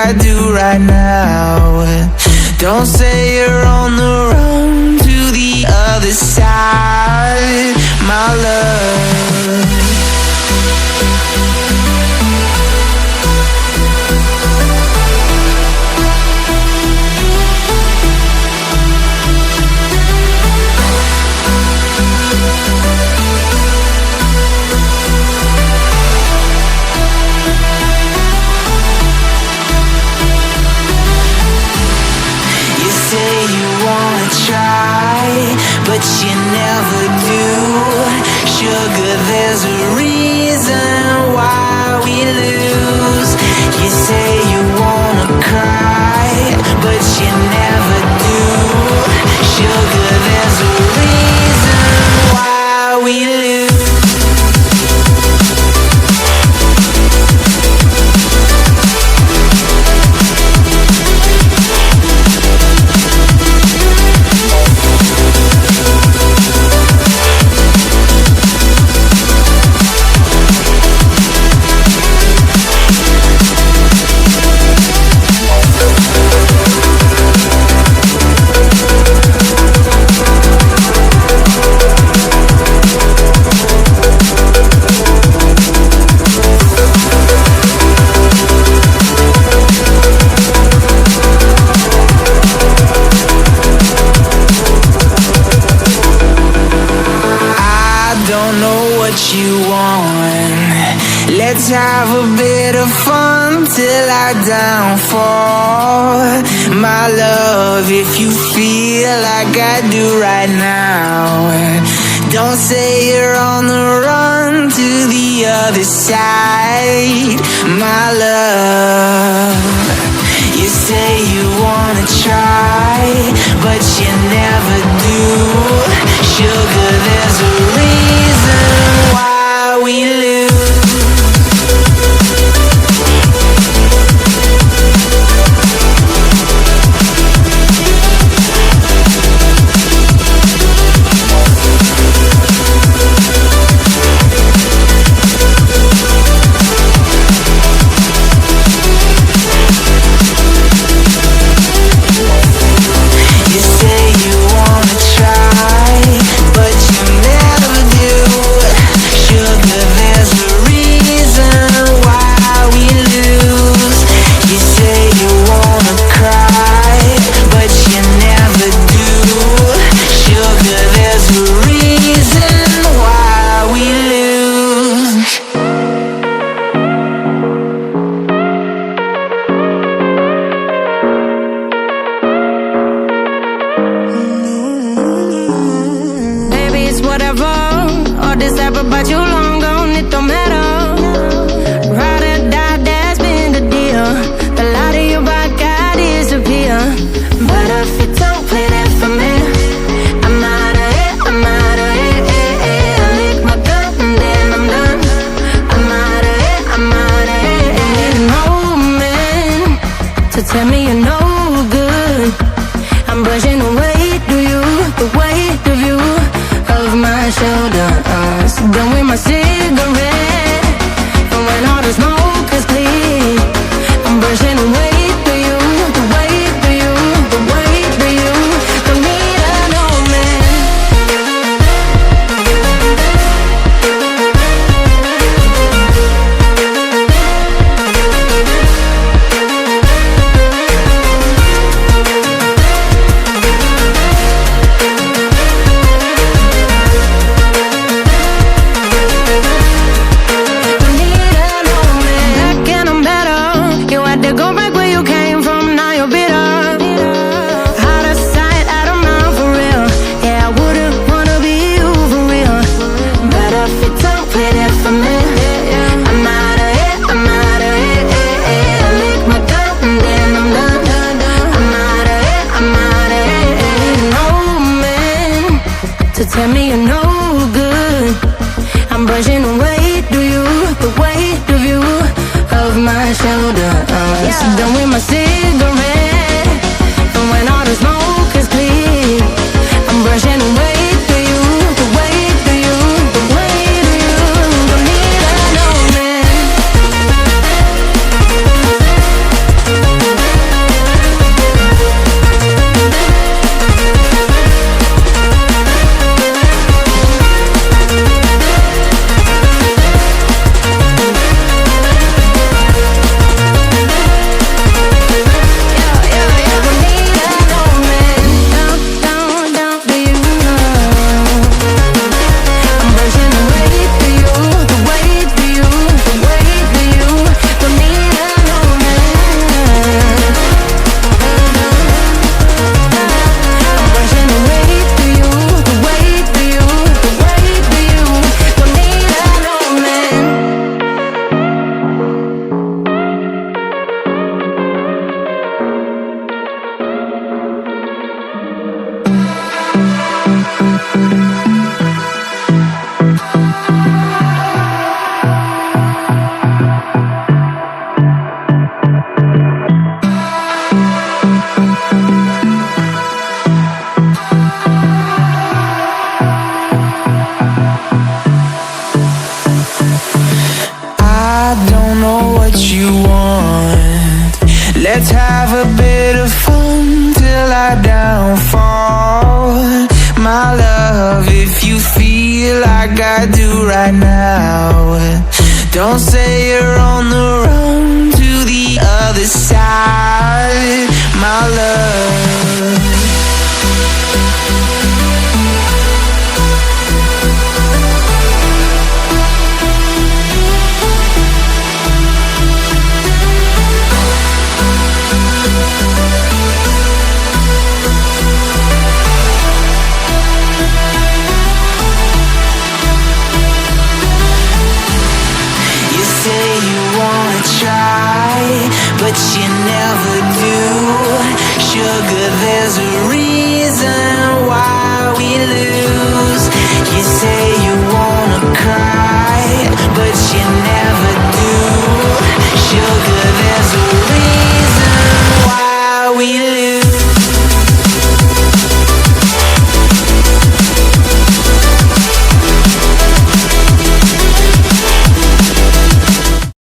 I do right now. Don't say you're on the run to the other side, my love. But you never do. Sugar, there's a reason why we lose. You say you wanna cry, but you never do. Sugar, there's a reason why we lose. You want. Let's have a bit of fun till I downfall, my love. If you feel like I do right now, don't say you're on the run to the other side, my love. You say you wanna try, but you never do. Sugar, there's a reason why we lose. But you long gone, it don't matter. Ride or die, that's been the deal. The light of your back, I disappear. But if you don't play that for me, I'm out of it, I'm out of it. I lick my gun and then I'm done. I'm out of it, I'm out of it. Need no man to tell me you're no good. I'm brushing the weight of you, the weight of you, of my shoulders. Done with my cigarette, and when all the smoke is clear, I'm brushing the weight of you, the weight of you, the weight of you. Don't need a no man. Tell me you're no good. I'm brushing the weight of you, the weight of you, of my shoulders. Done with my cigarette, and when all the smoke is clear, I'm brushing the weight of you, the weight of you, the weight of you. Don't need a no man. Let's have a bit of fun till I downfall. My love, if you feel like I do right now, don't say you're on the run to the other side, my love. But you never do. Sugar, there's a reason why we lose. You say you wanna cry, but you never do. Sugar, there's a reason why we lose.